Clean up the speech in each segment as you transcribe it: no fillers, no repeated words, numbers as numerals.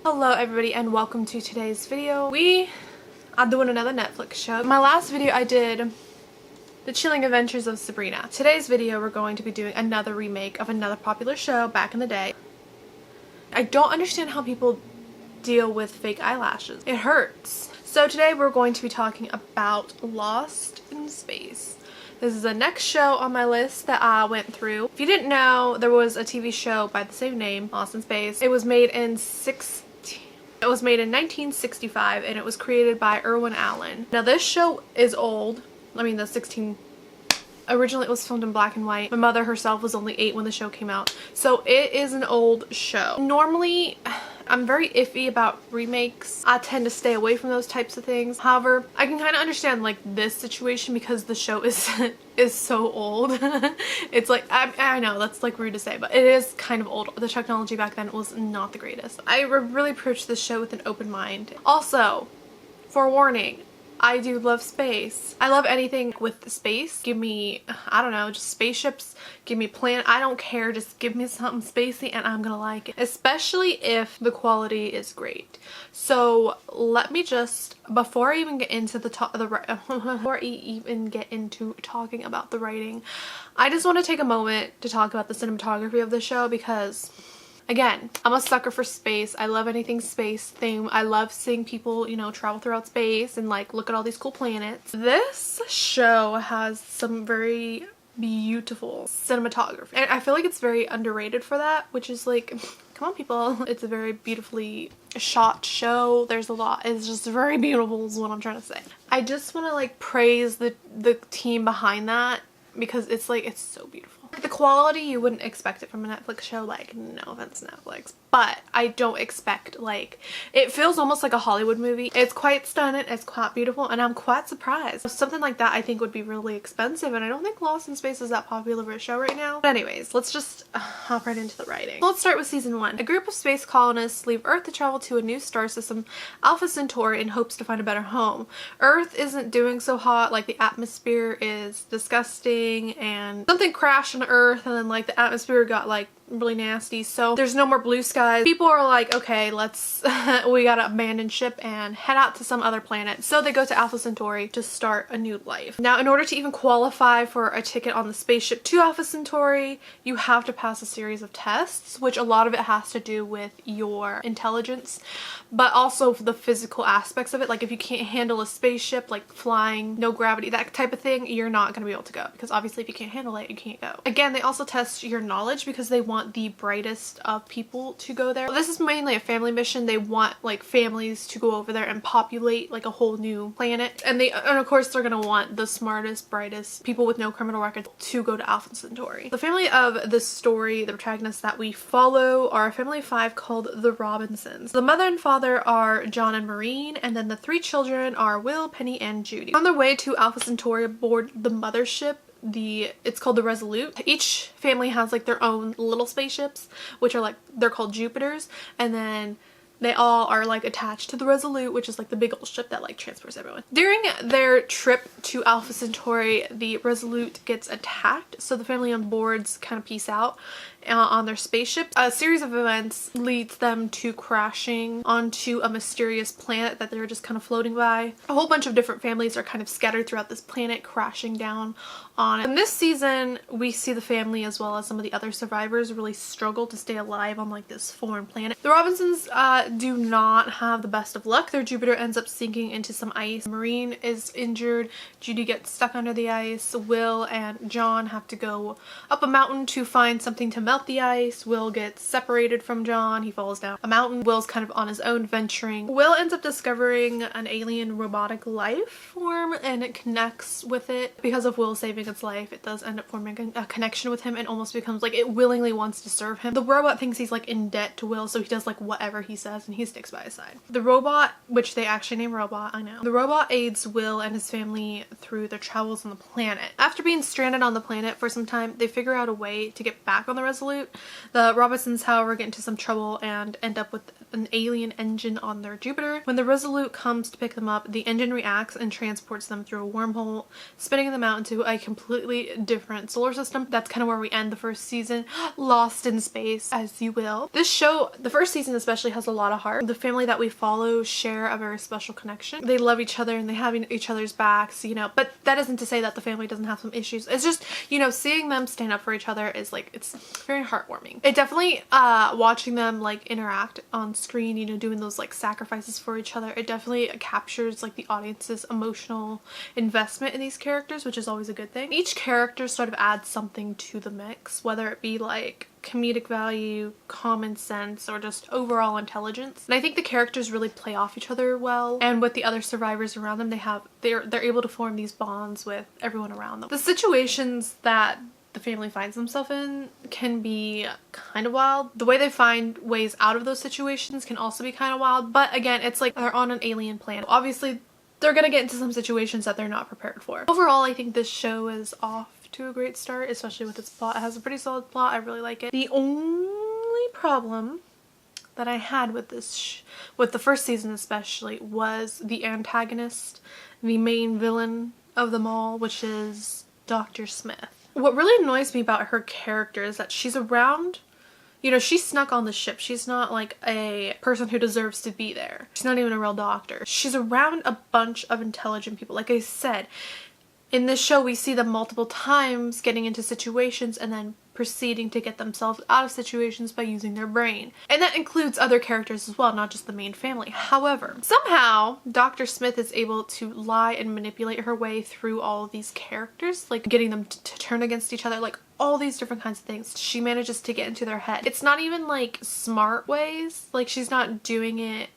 Hello everybody and welcome to today's video. We are doing another Netflix show. My last video I did The Chilling Adventures of Sabrina. Today's video we're going to be doing another remake of another popular show back in the day. I don't understand how people deal with fake eyelashes. It hurts. So today we're going to be talking about Lost in Space. This is the next show on my list that I went through. If you didn't know, there was a TV show by the same name, Lost in Space. It was made in 1965 and it was created by Irwin Allen. Now this show is old. I mean originally it was filmed in black and white. My mother herself was only 8 when the show came out. So it is an old show. Normally, I'm very iffy about remakes. I tend to stay away from those types of things. However, I can kind of understand like this situation because the show is so old. It's like, I know that's like rude to say, but it is kind of old. The technology back then was not the greatest. I really approached this show with an open mind. Also, forewarning, I do love space. I love anything with space. Give me, I don't know, just spaceships. Give me planet. I don't care. Just give me something spacey and I'm gonna like it. Especially if the quality is great. So let me just, before I even get into talking about the writing, I just want to take a moment to talk about the cinematography of the show because, again, I'm a sucker for space. I love anything space theme. I love seeing people, you know, travel throughout space and like look at all these cool planets. This show has some very beautiful cinematography. And I feel like it's very underrated for that, which is like, come on people. It's a very beautifully shot show. There's a lot. It's just very beautiful is what I'm trying to say. I just want to like praise the team behind that because it's like, it's so beautiful. The quality, you wouldn't expect it from a Netflix show, like, no offense Netflix, but I don't expect, like, it feels almost like a Hollywood movie. It's quite stunning, it's quite beautiful, and I'm quite surprised. Something like that I think would be really expensive, and I don't think Lost in Space is that popular of a show right now. But anyways, let's just hop right into the writing. So let's start with season 1. A group of space colonists leave Earth to travel to a new star system, Alpha Centauri, in hopes to find a better home. Earth isn't doing so hot, like the atmosphere is disgusting, and something crashed on Earth and then like the atmosphere got like really nasty, so there's no more blue skies. People are like, okay, let's we gotta abandon ship and head out to some other planet. So they go to Alpha Centauri to start a new life. Now, in order to even qualify for a ticket on the spaceship to Alpha Centauri, you have to pass a series of tests, which a lot of it has to do with your intelligence, but also the physical aspects of it. Like if you can't handle a spaceship, like flying, no gravity, that type of thing, you're not gonna be able to go, because obviously if you can't handle it, you can't go. Again, they also test your knowledge because they want the brightest of people to go there. This is mainly a family mission. They want like families to go over there and populate like a whole new planet, and of course they're gonna want the smartest, brightest people with no criminal record to go to Alpha Centauri. The family of this story, the protagonists that we follow, are a family of 5 called the Robinsons. The mother and father are John and Maureen, and then the 3 children are Will, Penny, and Judy. On their way to Alpha Centauri aboard the mothership, it's called the Resolute. Each family has like their own little spaceships, which are like, they're called Jupiters, and then they all are like attached to the Resolute, which is like the big old ship that like transports everyone. During their trip to Alpha Centauri, the Resolute gets attacked, so the family on boards kind of peace out on their spaceship. A series of events leads them to crashing onto a mysterious planet that they're just kind of floating by. A whole bunch of different families are kind of scattered throughout this planet, crashing down on it. In this season, we see the family as well as some of the other survivors really struggle to stay alive on like this foreign planet. The Robinsons do not have the best of luck. Their Jupiter ends up sinking into some ice. Maureen is injured. Judy gets stuck under the ice. Will and John have to go up a mountain to find something to melt the ice. Will gets separated from John. He falls down a mountain. Will's kind of on his own venturing. Will ends up discovering an alien robotic life form and it connects with it. Because of Will saving its life, it does end up forming a connection with him and almost becomes like, it willingly wants to serve him. The robot thinks he's like in debt to Will, so he does like whatever he says and he sticks by his side. The robot, which they actually name Robot, I know. The robot aids Will and his family through their travels on the planet. After being stranded on the planet for some time, they figure out a way to get back on the Resolute. The Robinsons, however, get into some trouble and end up with an alien engine on their Jupiter. When the Resolute comes to pick them up, the engine reacts and transports them through a wormhole, spinning them out into a completely different solar system. That's kind of where we end the first season, lost in space, as you will. This show, the first season especially, has a lot of heart. The family that we follow share a very special connection. They love each other and they have each other's backs, you know, but that isn't to say that the family doesn't have some issues. It's just, you know, seeing them stand up for each other is like, it's very heartwarming. It definitely, watching them like interact on screen, you know, doing those like sacrifices for each other, it definitely captures like the audience's emotional investment in these characters, which is always a good thing. Each character sort of adds something to the mix, whether it be like comedic value, common sense, or just overall intelligence. And I think the characters really play off each other well, and with the other survivors around them, they're able to form these bonds with everyone around them. The situations that the family finds themselves in can be kind of wild. The way they find ways out of those situations can also be kind of wild, but again, it's like they're on an alien planet. Obviously, they're gonna get into some situations that they're not prepared for. Overall, I think this show is off to a great start, especially with its plot. It has a pretty solid plot. I really like it. The only problem that I had with this with the first season especially was the antagonist, the main villain of them all, which is Dr. Smith. What really annoys me about her character is that she's around, you know, she snuck on the ship. She's not like a person who deserves to be there. She's not even a real doctor. She's around a bunch of intelligent people. Like I said, in this show we see them multiple times getting into situations and then proceeding to get themselves out of situations by using their brain. And that includes other characters as well, not just the main family. However, somehow Dr. Smith is able to lie and manipulate her way through all of these characters, like getting them to turn against each other, like all these different kinds of things. She manages to get into their head. It's not even like smart ways, like she's not doing it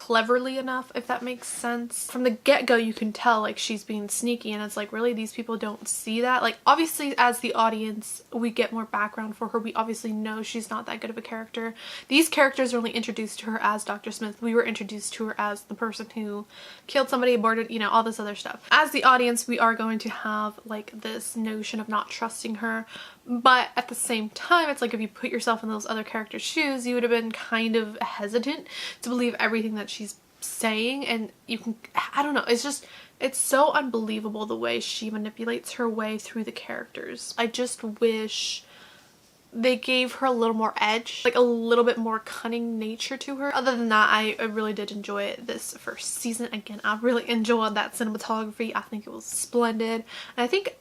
cleverly enough, if that makes sense. From the get-go you can tell like she's being sneaky, and it's like, really, these people don't see that? Like, obviously as the audience we get more background for her. We obviously know she's not that good of a character. These characters are only introduced to her as Dr. Smith. We were introduced to her as the person who killed somebody, aborted, you know, all this other stuff. As the audience we are going to have like this notion of not trusting her, but at the same time it's like if you put yourself in those other characters' shoes, you would have been kind of hesitant to believe everything that she's saying. And you can, I don't know, it's just, it's so unbelievable the way she manipulates her way through the characters. I just wish they gave her a little more edge, like a little bit more cunning nature to her. Other than that, I really did enjoy this first season. Again, I really enjoyed that cinematography. I think it was splendid, and I think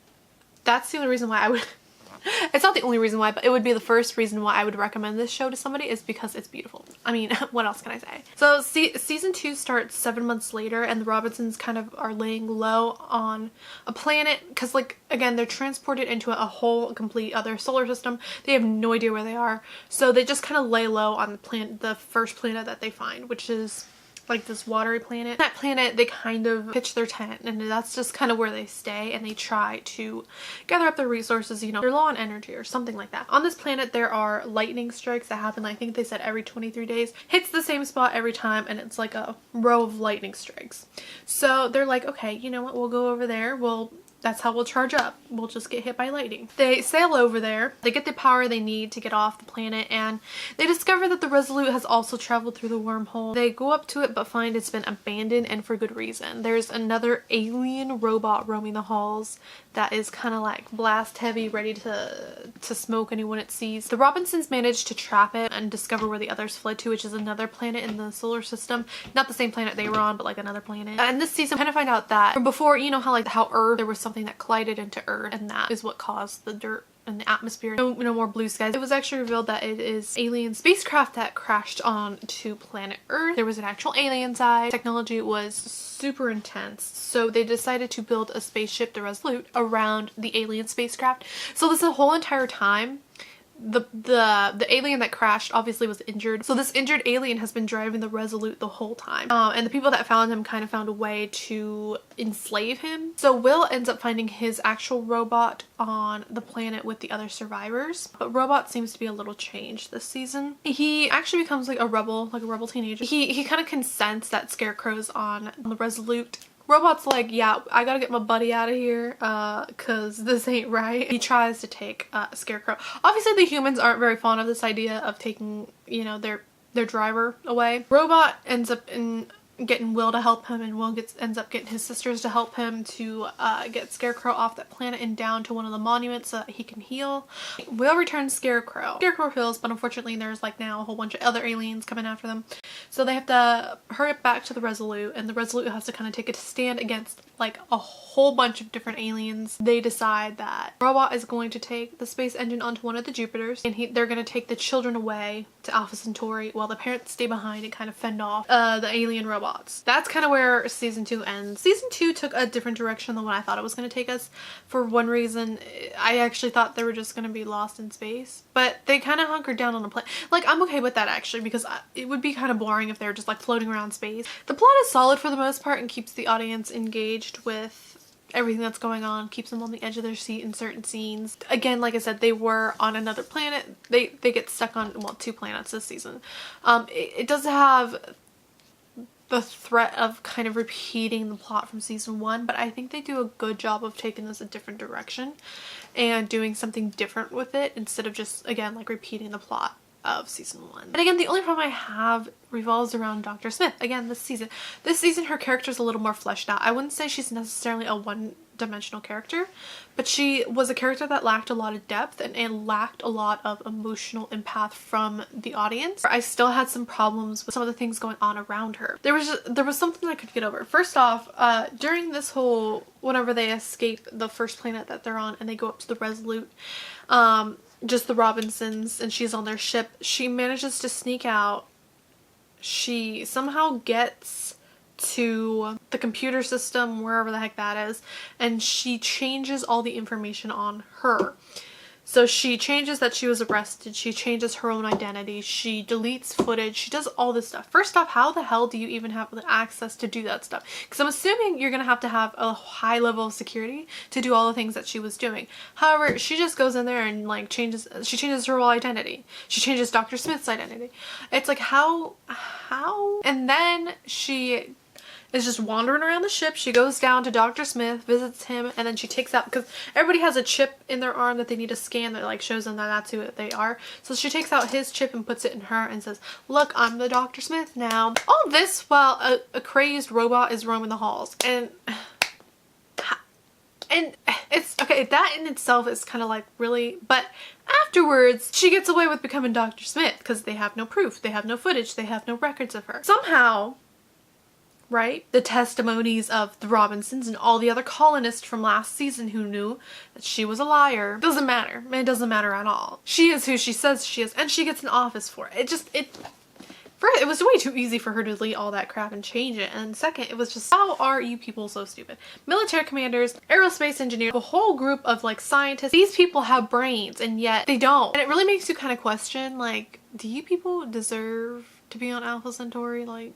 that's the only reason why I would it's not the only reason why, but it would be the first reason why I would recommend this show to somebody, is because it's beautiful. I mean, what else can I say? So season 2 starts 7 months later, and the Robinsons kind of are laying low on a planet because, like, again, they're transported into a whole complete other solar system. They have no idea where they are, so they just kind of lay low on the first planet that they find, which is like this watery planet. That planet, they kind of pitch their tent, and that's just kind of where they stay, and they try to gather up their resources. You know, they're low on energy or something like that. On this planet there are lightning strikes that happen, I think they said every 23 days. Hits the same spot every time, and it's like a row of lightning strikes. So they're like, okay, you know what, we'll go over there, that's how we'll charge up. We'll just get hit by lightning. They sail over there, they get the power they need to get off the planet, and they discover that the Resolute has also traveled through the wormhole. They go up to it but find it's been abandoned, and for good reason. There's another alien robot roaming the halls that is kind of like blast heavy, ready to smoke anyone it sees. The Robinsons manage to trap it and discover where the others fled to, which is another planet in the solar system. Not the same planet they were on, but like another planet. And this season, we kind of find out that from before, you know how Earth, there was something that collided into Earth, and that is what caused the dirt and the atmosphere. No more blue skies. It was actually revealed that it is alien spacecraft that crashed onto planet Earth. There was an actual alien side. Technology was super intense, so they decided to build a spaceship, the Resolute, around the alien spacecraft. So this whole entire time, the alien that crashed obviously was injured, so this injured alien has been driving the Resolute the whole time, and the people that found him kind of found a way to enslave him. So Will ends up finding his actual robot on the planet with the other survivors, but Robot seems to be a little changed this season. He actually becomes like a rebel teenager. He kind of consents that Scarecrow's on the Resolute. Robot's like, yeah, I gotta get my buddy out of here, cause this ain't right. He tries to take Scarecrow. Obviously the humans aren't very fond of this idea of taking, you know, their their driver away. Robot ends up getting Will to help him, and Will ends up getting his sisters to help him to get Scarecrow off that planet and down to one of the monuments so that he can heal. Will returns Scarecrow. Scarecrow heals, but unfortunately there's like now a whole bunch of other aliens coming after them. So they have to hurry up back to the Resolute, and the Resolute has to kind of take a stand against like a whole bunch of different aliens. They decide that Robot is going to take the space engine onto one of the Jupiters, and they're going to take the children away to Alpha Centauri while the parents stay behind and kind of fend off the alien robots. That's kind of where season 2 ends. Season 2 took a different direction than what I thought it was going to take us. For one reason, I actually thought they were just going to be lost in space, but they kind of hunkered down on a planet. Like, I'm okay with that actually, because it would be kind of boring if they were just like floating around space. The plot is solid for the most part and keeps the audience engaged with everything that's going on, keeps them on the edge of their seat in certain scenes. Again, like I said, they were on another planet. They get stuck on, well, 2 planets this season. It does have the threat of kind of repeating the plot from season 1, but I think they do a good job of taking this a different direction and doing something different with it instead of just, again, like repeating the plot of season 1. And again, the only problem I have revolves around Dr. Smith. Again, this season her character is a little more fleshed out. I wouldn't say she's necessarily a one-dimensional character, but she was a character that lacked a lot of depth and lacked a lot of emotional empath from the audience. I still had some problems with some of the things going on around her. There was something I could get over. First off, during this whole, whenever they escape the first planet that they're on and they go up to the Resolute, just the Robinsons, and she's on their ship, she manages to sneak out. She somehow gets to the computer system, wherever the heck that is, and she changes all the information on her. So she changes that she was arrested, she changes her own identity, she deletes footage, she does all this stuff. First off, how the hell do you even have the access to do that stuff? Because I'm assuming you're going to have a high level of security to do all the things that she was doing. However, she just goes in there and like changes her whole identity. She changes Dr. Smith's identity. It's like, how? And then she is just wandering around the ship. She goes down to Dr. Smith, visits him, and then she takes out, because everybody has a chip in their arm that they need to scan that like shows them that that's who they are. So she takes out his chip and puts it in her and says, look, I'm the Dr. Smith now. All this while a crazed robot is roaming the halls. And it's okay, that in itself is kind of like, really? But afterwards, she gets away with becoming Dr. Smith because they have no proof, they have no footage, they have no records of her. Somehow, right? The testimonies of the Robinsons and all the other colonists from last season who knew that she was a liar. Doesn't matter. It doesn't matter at all. She is who she says she is, and she gets an office for it. It was way too easy for her to delete all that crap and change it. And second, it was just, how are you people so stupid? Military commanders, aerospace engineers, a whole group of like scientists. These people have brains and yet they don't. And it really makes you kind of question, like, do you people deserve to be on Alpha Centauri? Like,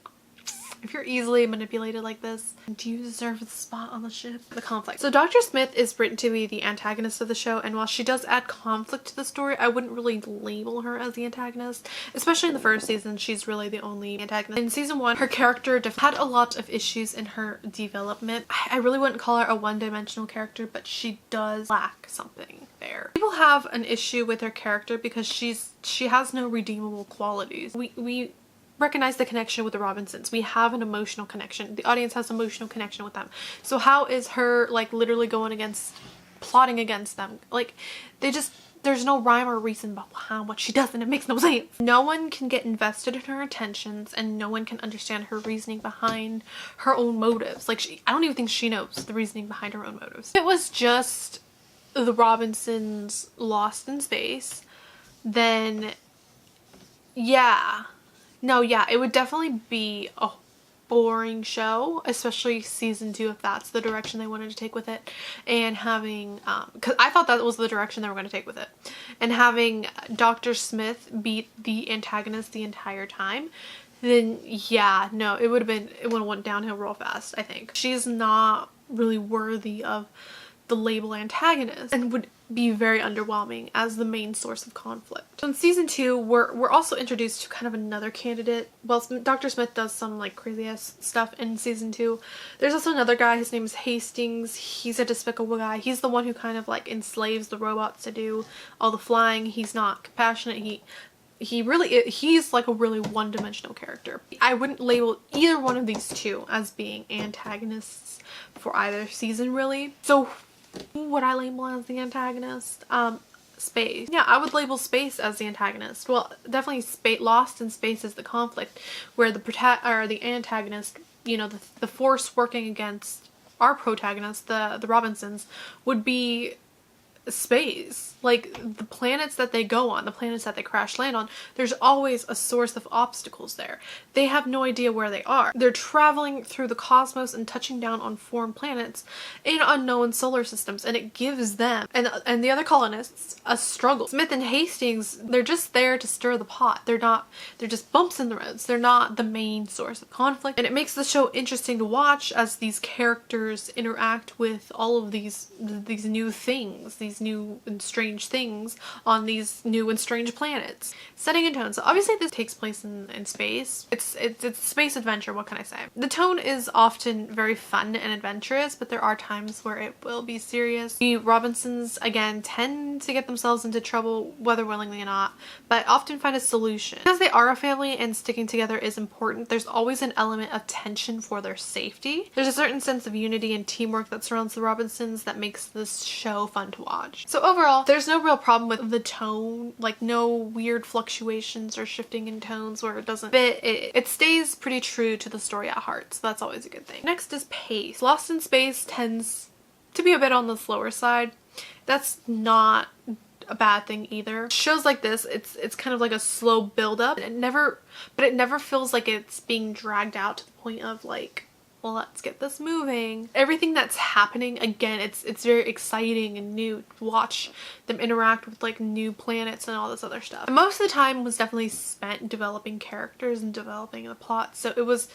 if you're easily manipulated like this, do you deserve a spot on the ship? The conflict. So Dr. Smith is written to be the antagonist of the show, and while she does add conflict to the story, I wouldn't really label her as the antagonist. Especially in the first season, she's really the only antagonist. In season 1, her character had a lot of issues in her development. I really wouldn't call her a one-dimensional character, but she does lack something there. People have an issue with her character because she has no redeemable qualities. We recognize the connection with the Robinsons. We have an emotional connection. The audience has emotional connection with them. So how is her like literally plotting against them? Like, there's no rhyme or reason behind what she does, and it makes no sense. No one can get invested in her intentions, and no one can understand her reasoning behind her own motives. Like, I don't even think she knows the reasoning behind her own motives. If it was just the Robinsons lost in space, then yeah. No, yeah, it would definitely be a boring show, especially season 2 if that's the direction they wanted to take with it. And having, because I thought that was the direction they were going to take with it. And having Dr. Smith be the antagonist the entire time, then yeah, no, it would have went downhill real fast, I think. She's not really worthy of the label antagonist and would be very underwhelming as the main source of conflict. So in season 2, we're also introduced to kind of another candidate. Well, Dr. Smith does some like crazy ass stuff in season 2. There's also another guy, his name is Hastings. He's a despicable guy. He's the one who kind of like enslaves the robots to do all the flying. He's not compassionate. he's like a really one-dimensional character. I wouldn't label either one of these two as being antagonists for either season, really. So who would I label as the antagonist? Space. Yeah, I would label Space as the antagonist. Well, definitely Lost in Space is the conflict, where the antagonist, you know, the force working against our protagonist, the Robinsons, would be space. Like, the planets that they go on, the planets that they crash land on, there's always a source of obstacles there. They have no idea where they are. They're traveling through the cosmos and touching down on foreign planets in unknown solar systems, and it gives them and the other colonists a struggle. Smith and Hastings, they're just there to stir the pot. They're just bumps in the roads. They're not the main source of conflict, and it makes the show interesting to watch as these characters interact with all of these new things, these new and strange things on these new and strange planets. Setting and tone. So obviously this takes place in space. It's space adventure, what can I say? The tone is often very fun and adventurous, but there are times where it will be serious. The Robinsons, again, tend to get themselves into trouble, whether willingly or not, but often find a solution. Because they are a family and sticking together is important, there's always an element of tension for their safety. There's a certain sense of unity and teamwork that surrounds the Robinsons that makes this show fun to watch. So overall, there's no real problem with the tone, like no weird fluctuations or shifting in tones where it doesn't fit. It stays pretty true to the story at heart, so that's always a good thing. Next is pace. Lost in Space tends to be a bit on the slower side. That's not a bad thing either. Shows like this, it's kind of like a slow build up. It never feels like it's being dragged out to the point of like, well, let's get this moving. Everything that's happening, again, it's very exciting and new to watch them interact with like new planets and all this other stuff. And most of the time was definitely spent developing characters and developing the plot, so it was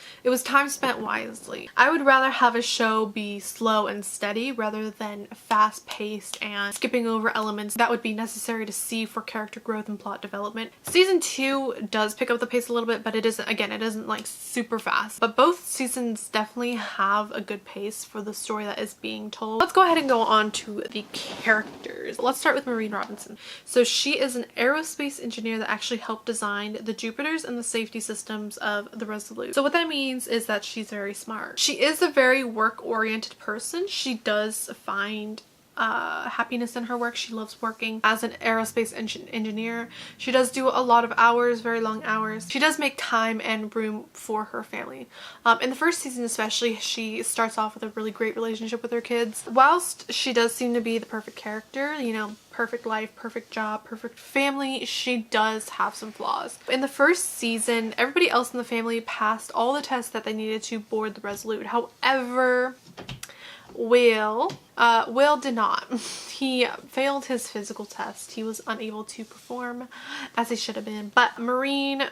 time spent wisely. I would rather have a show be slow and steady rather than fast paced and skipping over elements that would be necessary to see for character growth and plot development. Season 2 does pick up the pace a little bit, but it isn't like super fast. But both seasons definitely have a good pace for the story that is being told. Let's go ahead and go on to the characters. Let's start with Maureen Robinson. So she is an aerospace engineer that actually helped design the Jupiters and the safety systems of the Resolute. So what that means is that she's very smart. She is a very work-oriented person. She does find happiness in her work. She loves working as an aerospace engineer. She does do a lot of hours, very long hours. She does make time and room for her family. In the first season especially, she starts off with a really great relationship with her kids. Whilst she does seem to be the perfect character, you know, perfect life, perfect job, perfect family, she does have some flaws. In the first season, everybody else in the family passed all the tests that they needed to board the Resolute. However, Will did not. He failed his physical test. He was unable to perform as he should have been. But Maureen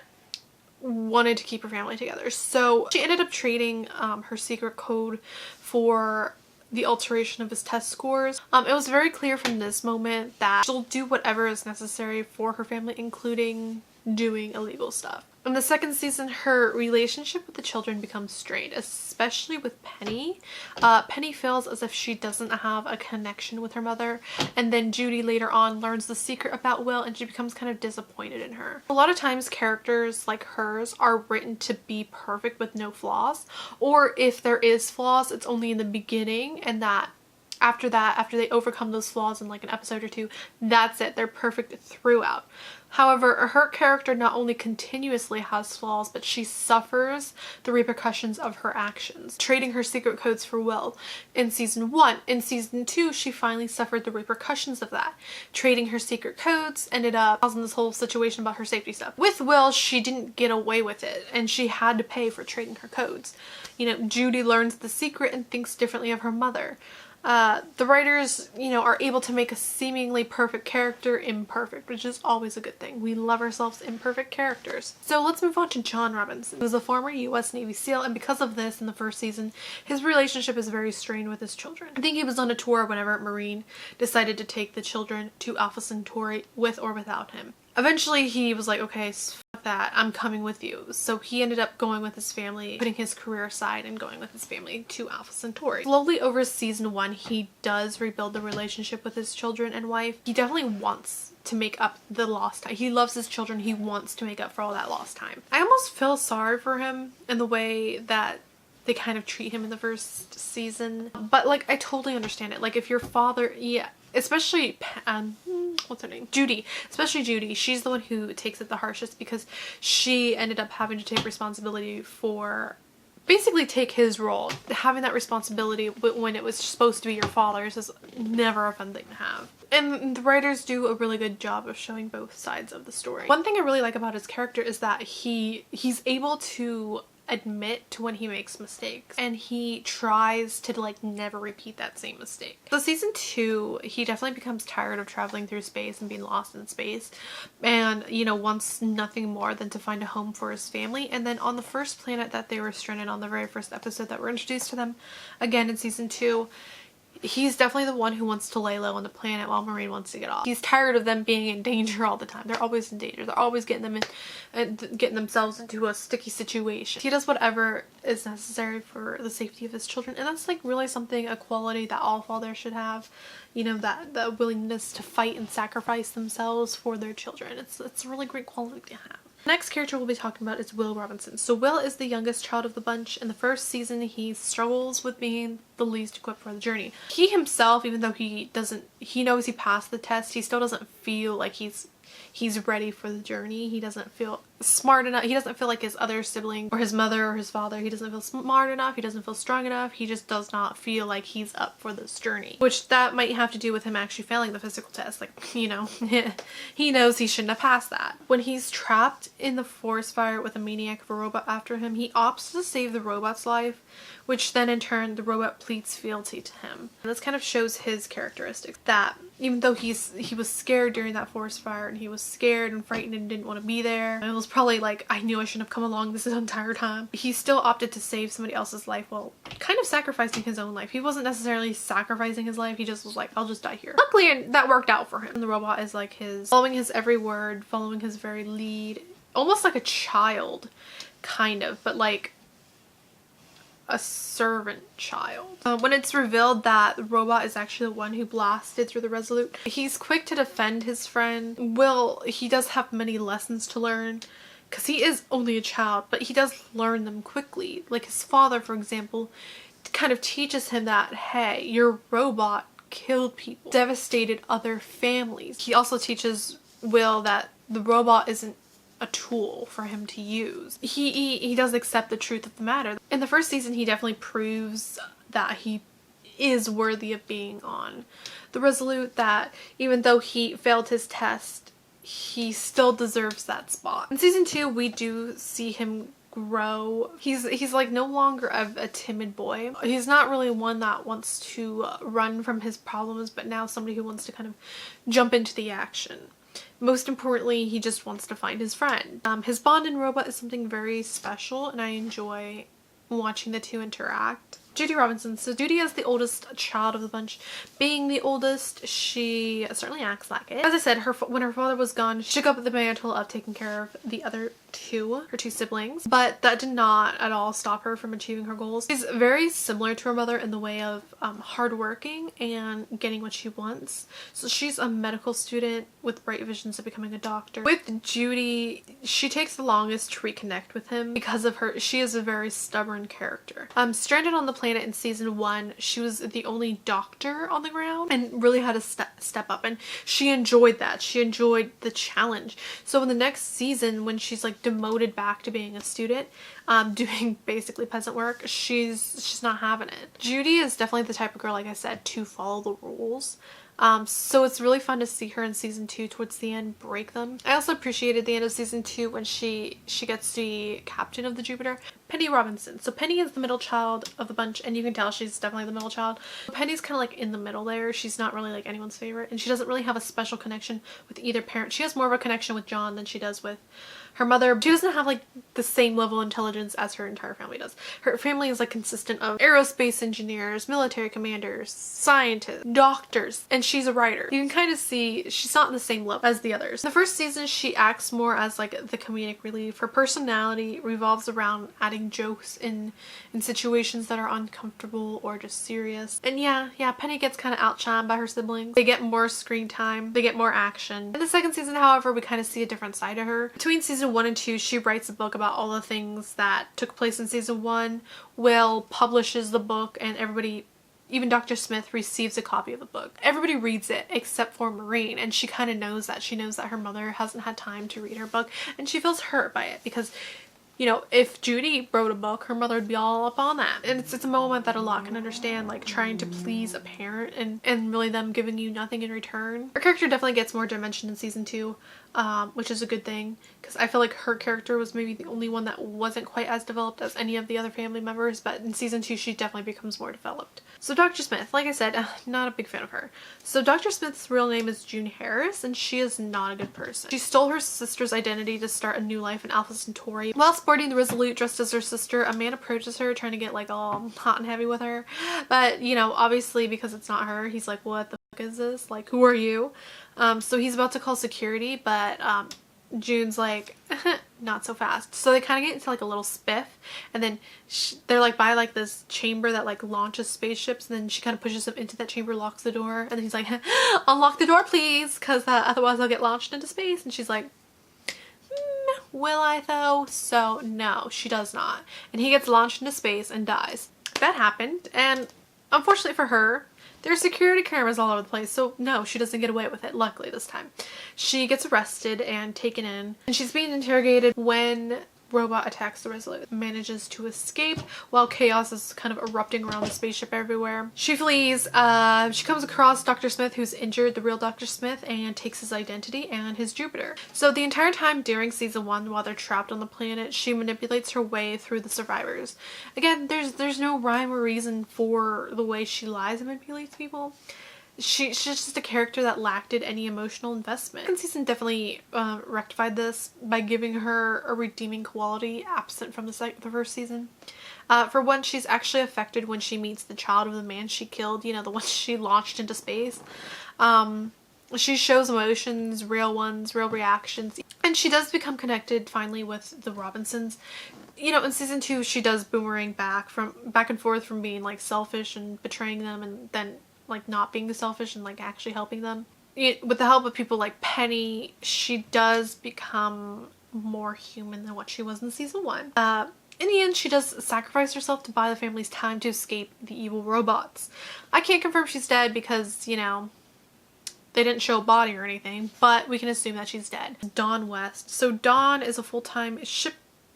wanted to keep her family together, so she ended up trading her secret code for the alteration of his test scores. It was very clear from this moment that she'll do whatever is necessary for her family, including doing illegal stuff. In the second season, her relationship with the children becomes strained, especially with Penny. Penny feels as if she doesn't have a connection with her mother, and then Judy later on learns the secret about Will and she becomes kind of disappointed in her. A lot of times characters like hers are written to be perfect with no flaws, or if there is flaws, it's only in the beginning, and that after they overcome those flaws in like an episode or two, that's it. They're perfect throughout. However, her character not only continuously has flaws, but she suffers the repercussions of her actions, trading her secret codes for Will in season 1. In season 2, she finally suffered the repercussions of that. Trading her secret codes ended up causing this whole situation about her safety stuff. With Will, she didn't get away with it, and she had to pay for trading her codes. You know, Judy learns the secret and thinks differently of her mother. The writers, you know, are able to make a seemingly perfect character imperfect, which is always a good thing. We love ourselves imperfect characters. So let's move on to John Robinson. He was a former US Navy SEAL, and because of this, in the first season, his relationship is very strained with his children. I think he was on a tour whenever Maureen decided to take the children to Alpha Centauri with or without him. Eventually, he was like, okay, fuck that I'm coming with you. So he ended up going with his family, putting his career aside and going with his family to Alpha Centauri. Slowly over season 1, he does rebuild the relationship with his children and wife. He definitely wants to make up the lost time. He loves his children. He wants to make up for all that lost time. I almost feel sorry for him in the way that they kind of treat him in the first season. But like, I totally understand it. Like, if your father, yeah, especially what's her name, Judy, especially Judy, she's the one who takes it the harshest because she ended up having to take responsibility for, basically take his role. Having that responsibility when it was supposed to be your father's is never a fun thing to have. And the writers do a really good job of showing both sides of the story. One thing I really like about his character is that he's able to admit to when he makes mistakes, and he tries to like never repeat that same mistake. So season 2, he definitely becomes tired of traveling through space and being lost in space, and you know, wants nothing more than to find a home for his family. And then on the first planet that they were stranded on, the very first episode that we're introduced to them again in season 2, he's definitely the one who wants to lay low on the planet while Marine wants to get off. He's tired of them being in danger all the time. They're always in danger. They're always getting them in and getting themselves into a sticky situation. He does whatever is necessary for the safety of his children, and that's like really something, a quality that all fathers should have. You know, that the willingness to fight and sacrifice themselves for their children. It's a really great quality to have. Next character we'll be talking about is Will Robinson. So Will is the youngest child of the bunch. In the first season, he struggles with being the least equipped for the journey. He himself, even though he knows he passed the test, he still doesn't feel like he's ready for the journey. He doesn't feel smart enough. He doesn't feel like his other sibling or his mother or his father. He doesn't feel smart enough. He doesn't feel strong enough. He just does not feel like he's up for this journey, which that might have to do with him actually failing the physical test. Like, you know, he knows he shouldn't have passed that. When he's trapped in the forest fire with a maniac of a robot after him, he opts to save the robot's life, which then in turn the robot pleads fealty to him. And this kind of shows his characteristics, that even though he was scared during that forest fire, and he was scared and frightened and didn't want to be there, and it was probably like, I knew I shouldn't have come along this entire time, he still opted to save somebody else's life while kind of sacrificing his own life. He wasn't necessarily sacrificing his life, he just was like, I'll just die here. Luckily that worked out for him. And the robot is like following his every word, following his very lead, almost like a child, kind of, but like a servant child. When it's revealed that the robot is actually the one who blasted through the Resolute, he's quick to defend his friend. Will, he does have many lessons to learn because he is only a child, but he does learn them quickly. Like his father, for example, kind of teaches him that, hey, your robot killed people, devastated other families. He also teaches Will that the robot isn't a tool for him to use. He does accept the truth of the matter. In the first season, he definitely proves that he is worthy of being on the Resolute, that even though he failed his test, he still deserves that spot. In season 2, we do see him grow. He's like no longer a timid boy. He's not really one that wants to run from his problems, but now somebody who wants to kind of jump into the action. Most importantly, he just wants to find his friend. His bond in Robot is something very special, and I enjoy watching the two interact. Judy Robinson. So Judy is the oldest child of the bunch. Being the oldest, she certainly acts like it. As I said, when her father was gone, she took up the mantle of taking care of the other her two siblings, but that did not at all stop her from achieving her goals. She's very similar to her mother in the way of hardworking and getting what she wants. So she's a medical student with bright visions of becoming a doctor. With Judy, she takes the longest to reconnect with him because of she is a very stubborn character. Stranded on the planet in season 1, she was the only doctor on the ground and really had to step up, and she enjoyed that. She enjoyed the challenge. So in the next season, when she's like demoted back to being a student, doing basically peasant work, she's not having it. Judy is definitely the type of girl, like I said, to follow the rules. So it's really fun to see her in season 2 towards the end break them. I also appreciated the end of season 2 when she gets to be captain of the Jupiter. Penny Robinson. So Penny is the middle child of the bunch, and you can tell she's definitely the middle child. Penny's kind of like in the middle there. She's not really like anyone's favorite, and she doesn't really have a special connection with either parent. She has more of a connection with John than she does with Her mother, she doesn't have like the same level of intelligence as her entire family does. Her family is like consistent of aerospace engineers, military commanders, scientists, doctors, and she's a writer. You can kind of see she's not on the same level as the others. In the first season, she acts more as like the comedic relief. Her personality revolves around adding jokes in situations that are uncomfortable or just serious. And yeah, Penny gets kind of outshined by her siblings. They get more screen time, they get more action. In the second season, however, we kind of see a different side of her. Between season 1 and 2, she writes a book about all the things that took place in season 1. Will publishes the book, and everybody, even Dr. Smith, receives a copy of the book. Everybody reads it except for Maureen, and she kind of knows that. She knows that her mother hasn't had time to read her book, and she feels hurt by it because, you know, if Judy wrote a book, her mother would be all up on that. And it's a moment that a lot can understand, like trying to please a parent and really them giving you nothing in return. Her character definitely gets more dimension in season 2, which is a good thing, because I feel like her character was maybe the only one that wasn't quite as developed as any of the other family members, but in season 2 she definitely becomes more developed. So Dr. Smith, like I said, not a big fan of her. So Dr. Smith's real name is June Harris, and she is not a good person. She stole her sister's identity to start a new life in Alpha Centauri. While sporting the Resolute dressed as her sister, a man approaches her trying to get like all hot and heavy with her. But, you know, obviously because it's not her, he's like, what the fuck is this? Like, who are you? So he's about to call security, but June's like, not so fast. So they kind of get into like a little spiff, and then they're like by like this chamber that like launches spaceships, and then she kind of pushes him into that chamber, locks the door, and then he's like, unlock the door please, because otherwise I'll get launched into space. And she's like, will I though? So no, she does not. And he gets launched into space and dies. That happened, and unfortunately for her, there's security cameras all over the place, so no, she doesn't get away with it, luckily this time. She gets arrested and taken in, and she's being interrogated when robot attacks the Resolute. Manages to escape while chaos is kind of erupting around the spaceship everywhere. She flees. She comes across Dr. Smith, who's injured, the real Dr. Smith, and takes his identity and his Jupiter. So the entire time during season 1, while they're trapped on the planet, she manipulates her way through the survivors. Again, there's no rhyme or reason for the way she lies and manipulates people. She's just a character that lacked any emotional investment. Second season definitely rectified this by giving her a redeeming quality absent from the first season. For one, she's actually affected when she meets the child of the man she killed, you know, the one she launched into space. She shows emotions, real ones, real reactions, and she does become connected finally with the Robinsons. You know, in season 2, she does boomerang back and forth from being like selfish and betraying them, and then like not being selfish and like actually helping them. With the help of people like Penny, she does become more human than what she was in season 1. In the end, she does sacrifice herself to buy the family's time to escape the evil robots. I can't confirm she's dead because, you know, they didn't show a body or anything, but we can assume that she's dead. Dawn West. So Dawn is a full-time ship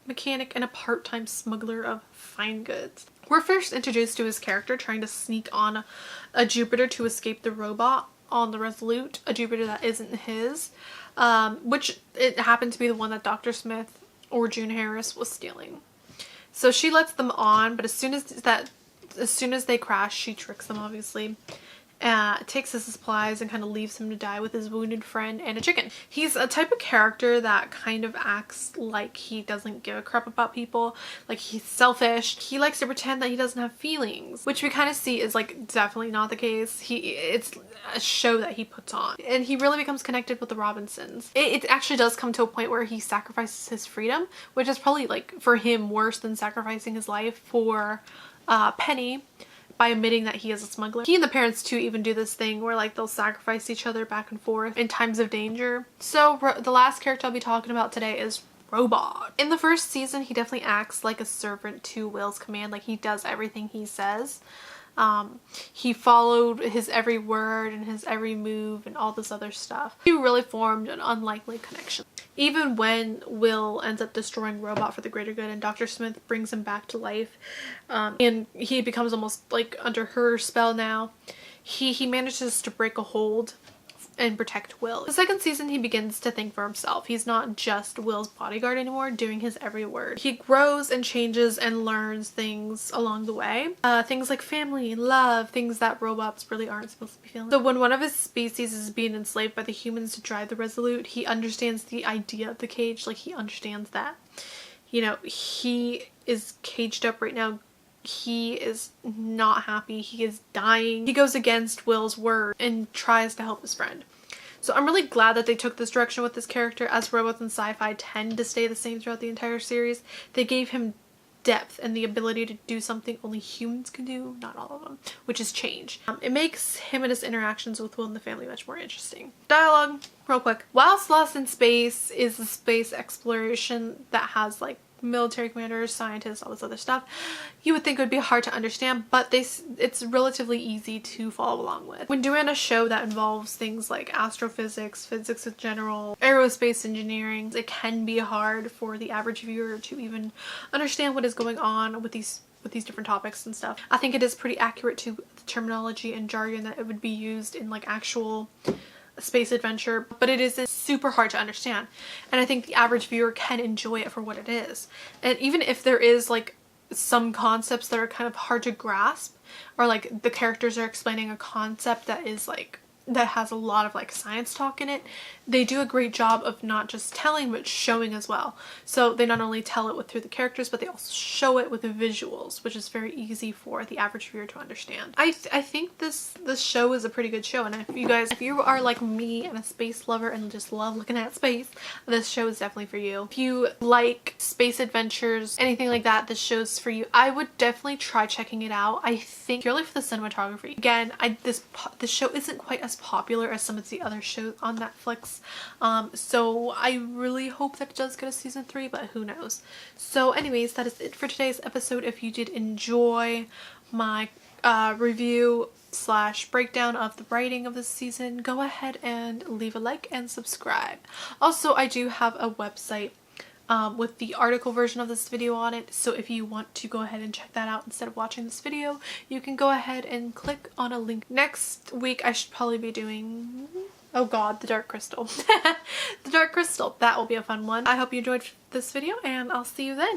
mechanic and a part-time smuggler of fine goods. We're first introduced to his character trying to sneak on a Jupiter to escape the robot on the Resolute, a Jupiter that isn't his, which it happened to be the one that Dr. Smith or June Harris was stealing. So she lets them on, but as soon as they crash, she tricks them, obviously. Takes his supplies and kind of leaves him to die with his wounded friend and a chicken. He's a type of character that kind of acts like he doesn't give a crap about people, like he's selfish. He likes to pretend that he doesn't have feelings, which we kind of see is like definitely not the case. It's a show that he puts on, and he really becomes connected with the Robinsons. It actually does come to a point where he sacrifices his freedom, which is probably like for him worse than sacrificing his life for Penny, by admitting that he is a smuggler. He and the parents too even do this thing where like they'll sacrifice each other back and forth in times of danger. So the last character I'll be talking about today is Robot. In the first season, he definitely acts like a servant to Will's command. Like he does everything he says. He followed his every word and his every move and all this other stuff. He really formed an unlikely connection. Even when Will ends up destroying Robot for the greater good and Dr. Smith brings him back to life, and he becomes almost like under her spell now, he manages to break a hold and protect Will. The second season, he begins to think for himself. He's not just Will's bodyguard anymore, doing his every word. He grows and changes and learns things along the way. Things like family, love, things that robots really aren't supposed to be feeling. So when one of his species is being enslaved by the humans to drive the Resolute, he understands the idea of the cage. Like, he understands that, you know, he is caged up right now. He is not happy. He is dying. He goes against Will's word and tries to help his friend. So I'm really glad that they took this direction with this character, as robots in sci-fi tend to stay the same throughout the entire series. They gave him depth and the ability to do something only humans can do, not all of them, which is change. It makes him and his interactions with Will and the family much more interesting. Dialogue, real quick. Whilst Lost in Space is a space exploration that has like military commanders, scientists, all this other stuff, you would think it would be hard to understand, but it's relatively easy to follow along with. When doing a show that involves things like astrophysics, physics in general, aerospace engineering, it can be hard for the average viewer to even understand what is going on with these different topics and stuff. I think it is pretty accurate to the terminology and jargon that it would be used in like actual space adventure, but it isn't super hard to understand, and I think the average viewer can enjoy it for what it is. And even if there is like some concepts that are kind of hard to grasp, or like the characters are explaining a concept that is like that has a lot of like science talk in it, they do a great job of not just telling but showing as well. So they not only tell it through the characters, but they also show it with the visuals, which is very easy for the average viewer to understand. I think this show is a pretty good show, and if you are like me and a space lover and just love looking at space, this show is definitely for you. If you like space adventures, anything like that, this show's for you. I would definitely try checking it out. I think purely for the cinematography. Again, this show isn't quite as popular as some of the other shows on Netflix, so I really hope that it does get a season 3, but who knows. So anyways, that is it for today's episode. If you did enjoy my review / breakdown of the writing of this season, go ahead and leave a like and subscribe. Also, I do have a website with the article version of this video on it, so if you want to go ahead and check that out instead of watching this video, you can go ahead and click on a link. Next week I should probably be doing, oh god, the Dark Crystal. The Dark Crystal, that will be a fun one. I hope you enjoyed this video, and I'll see you then.